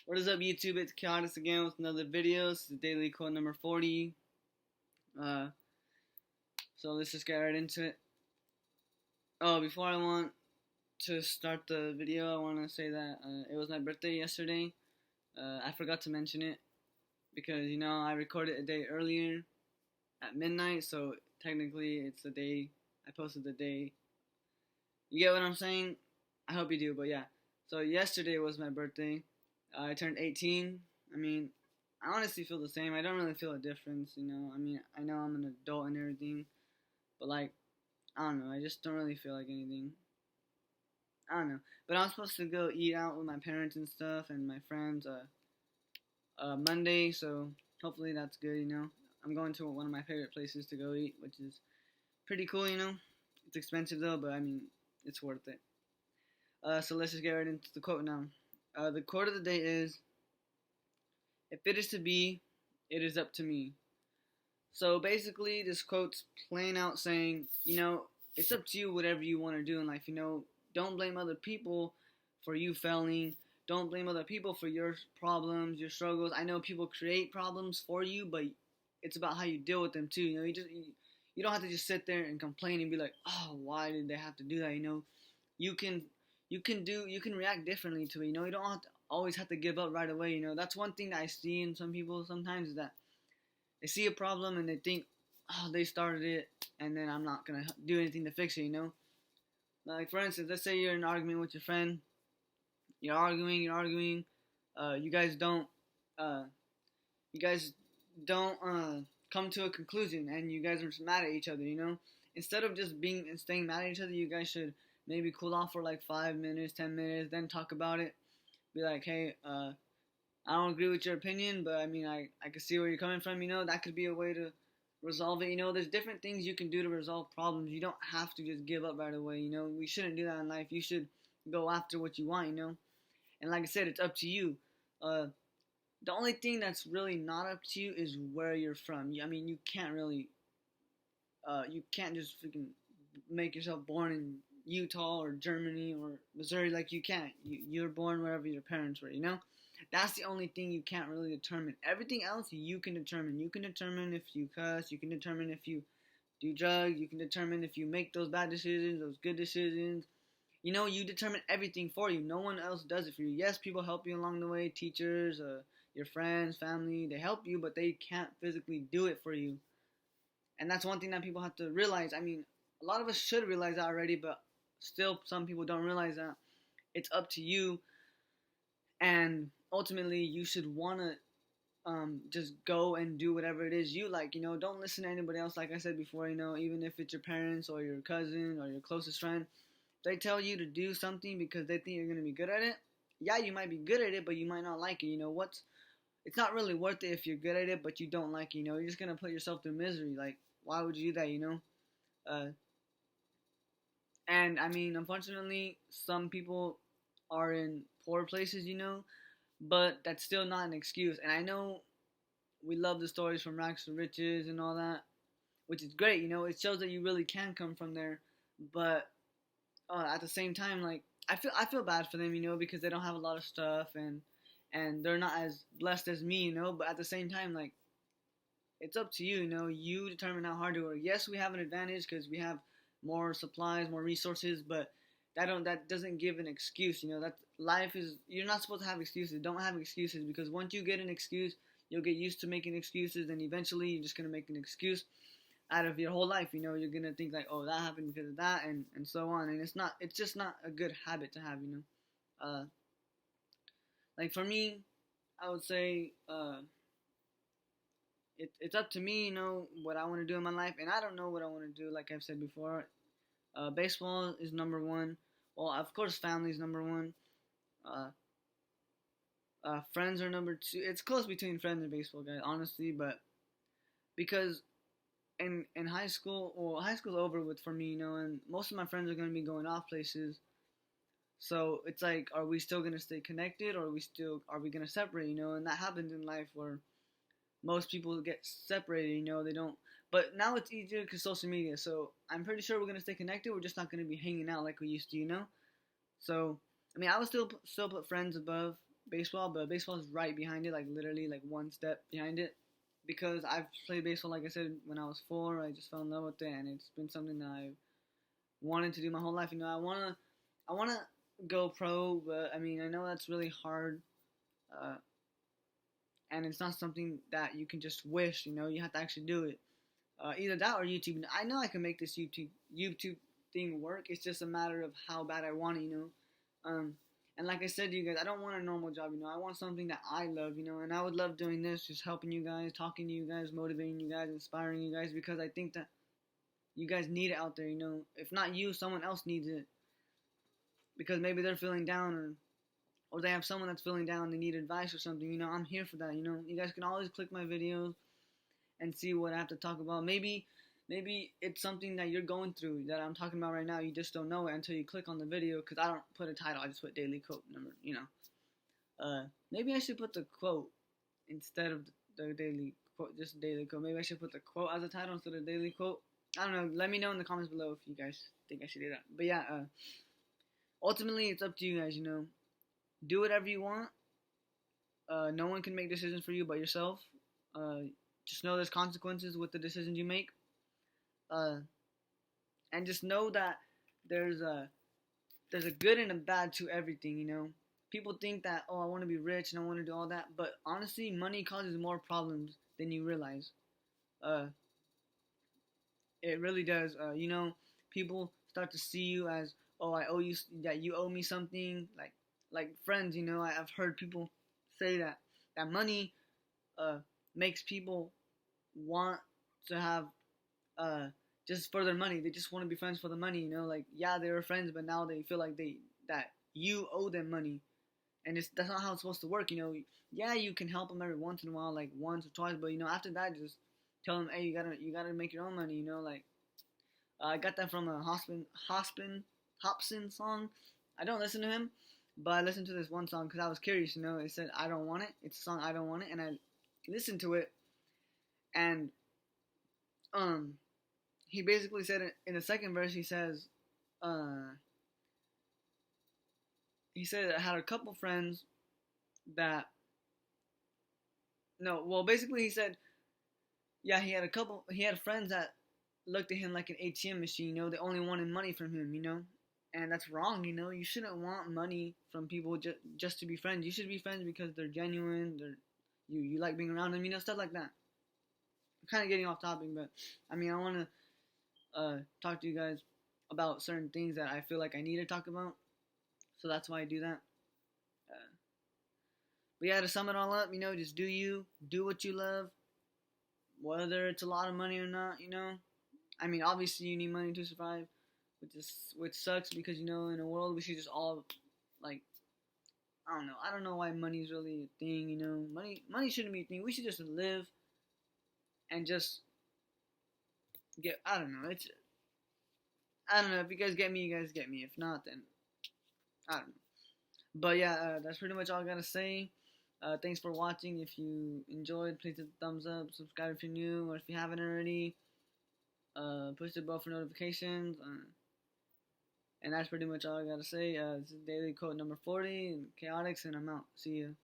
What is up, YouTube? It's Chaotis again with another video. This is daily quote number 40. Uh, so let's just get right into it. Oh, before I want to start the video, I want to say that it was my birthday yesterday. I forgot to mention it because, I recorded a day earlier at midnight, so technically it's the day I posted the day. You get what I'm saying? I hope you do, but yeah. So yesterday was my birthday. I turned 18. I honestly feel the same. I don't really feel a difference, I know I'm an adult and everything, but I don't know. I just don't really feel like anything. I don't know. But I'm supposed to go eat out with my parents and stuff and my friends Monday, so hopefully that's good, I'm going to one of my favorite places to go eat, which is pretty cool, It's expensive though, but it's worth it. So let's just get right into the quote now. The quote of the day is, "If it is to be, it is up to me." So basically, this quote's plain out saying, it's up to you whatever you want to do in life, Don't blame other people for you failing. Don't blame other people for your problems, your struggles. I know people create problems for you, but it's about how you deal with them too, you don't have to just sit there and complain and be like, oh, why did they have to do that, You can react differently to it, You don't always have to give up right away, That's one thing that I see in some people sometimes, is that they see a problem and they think, oh, they started it, and then I'm not gonna do anything to fix it, Like, for instance, let's say you're in an argument with your friend. You're arguing. You guys don't come to a conclusion, and you guys are just mad at each other, Instead of just staying mad at each other, you guys should maybe cool off for like 5 minutes, 10 minutes, then talk about it. Be like, hey, I don't agree with your opinion, but I can see where you're coming from, That could be a way to resolve it, There's different things you can do to resolve problems. You don't have to just give up right away, We shouldn't do that in life. You should go after what you want, And like I said, it's up to you. The only thing that's really not up to you is where you're from. You can't really, you can't just freaking make yourself born in Utah or Germany or Missouri. Like, you can't. You're born wherever your parents were, That's the only thing you can't really determine. Everything else you can determine. You can determine if you cuss. You can determine if you do drugs. You can determine if you make those bad decisions, those good decisions. You determine everything for you. No one else does it for you. Yes, people help you along the way. Teachers, your friends, family, they help you, but they can't physically do it for you. And that's one thing that people have to realize. A lot of us should realize that already, but still some people don't realize that. It's up to you, and ultimately you should want to just go and do whatever it is you like. Don't listen to anybody else. Like I said before, even if it's your parents or your cousin or your closest friend, they tell you to do something because they think you're going to be good at it. Yeah, you might be good at it, but you might not like it. It's not really worth it if you're good at it, but you don't like it, You're just going to put yourself through misery. Like, why would you do that, And, unfortunately, some people are in poor places, but that's still not an excuse. And I know we love the stories from rags to riches and all that, which is great, It shows that you really can come from there, but at the same time, like, I feel bad for them, because they don't have a lot of stuff, and they're not as blessed as me, But at the same time, like, it's up to you, You determine how hard to work. Yes, we have an advantage because we have more supplies, more resources, but that doesn't give an excuse, That life is, you're not supposed to have excuses. Don't have excuses, because once you get an excuse, you'll get used to making excuses, and eventually you're just gonna make an excuse out of your whole life. You're gonna think like, oh, that happened because of that, and so on. And it's just not a good habit to have, Like, for me, I would say it's up to me, what I want to do in my life, and I don't know what I want to do. Like I've said before, baseball is number one. Well, of course, family is number one. Friends are number two. It's close between friends and baseball, guys, honestly, but because in high school, well, high school's over with for me, and most of my friends are going to be going off places. So it's like, are we still going to stay connected, or are we going to separate, And that happens in life where most people get separated, they don't. But now it's easier because social media, so I'm pretty sure we're going to stay connected. We're just not going to be hanging out like we used to, So, I would still put friends above baseball, but baseball is right behind it, like literally like one step behind it. Because I've played baseball, like I said, when I was 4. I just fell in love with it, and it's been something that I've wanted to do my whole life. You know, I wanna go pro, but I mean, I know that's really hard, uh, and it's not something that you can just wish. You know, you have to actually do it. Either that or YouTube. I know I can make this YouTube thing work. It's just a matter of how bad I want it. You know, and like I said to you guys, I don't want a normal job. You know, I want something that I love. You know, and I would love doing this, just helping you guys, talking to you guys, motivating you guys, inspiring you guys, because I think that you guys need it out there. You know, if not you, someone else needs it, because maybe they're feeling down, or they have someone that's feeling down, they need advice or something. You know, I'm here for that. You know, you guys can always click my videos and see what I have to talk about. Maybe it's something that you're going through that I'm talking about right now. You just don't know it until you click on the video, because I don't put a title. I just put daily quote number. You know, maybe I should put the quote instead of the daily quote, just daily quote. Maybe I should put the quote as a title instead of daily quote. I don't know. Let me know in the comments below if you guys think I should do that. But yeah, ultimately it's up to you guys. You know, do whatever you want. No one can make decisions for you but yourself. Just know there's consequences with the decisions you make. And just know that there's a good and a bad to everything. You know, people think that, oh, I want to be rich and I want to do all that, but honestly, money causes more problems than you realize. It really does. You know, people start to see you as, oh, I owe you, that you owe me something. Like friends, you know, I've heard people say that money makes people want to have just for their money. They just want to be friends for the money. You know, like, yeah, they were friends, but now they feel like that you owe them money, and that's not how it's supposed to work. You know, yeah, you can help them every once in a while, like once or twice, but you know, after that, just tell them, hey, you gotta make your own money. You know, like, I got that from a Hopsin song. I don't listen to him, but I listened to this one song because I was curious. You know, it said I don't want it. It's a song I don't want it, and I listened to it, and he basically said it in the second verse. He says, he said I had a couple friends that, no, well, basically he said, yeah, he had friends that looked at him like an ATM machine. You know, they only wanted money from him. You know, and that's wrong. You know, you shouldn't want money from people just to be friends. You should be friends because they're genuine. You like being around them. You know, stuff like that. I'm kind of getting off topic, but I mean, I want to talk to you guys about certain things that I feel like I need to talk about. So that's why I do that. But yeah, to sum it all up, you know, just do what you love, whether it's a lot of money or not. You know, I mean, obviously you need money to survive, which sucks because, you know, in a world we should just all, like, I don't know why money's really a thing. You know, money shouldn't be a thing. We should just live and just get. I don't know. I don't know. If you guys get me, you guys get me. If not, then I don't know. But yeah, that's pretty much all I gotta say. Thanks for watching. If you enjoyed, please hit the thumbs up. Subscribe if you're new, or if you haven't already, push the bell for notifications. And that's pretty much all I gotta say. This is Daily Quote number 40, and Chaotix, and I'm out. See you.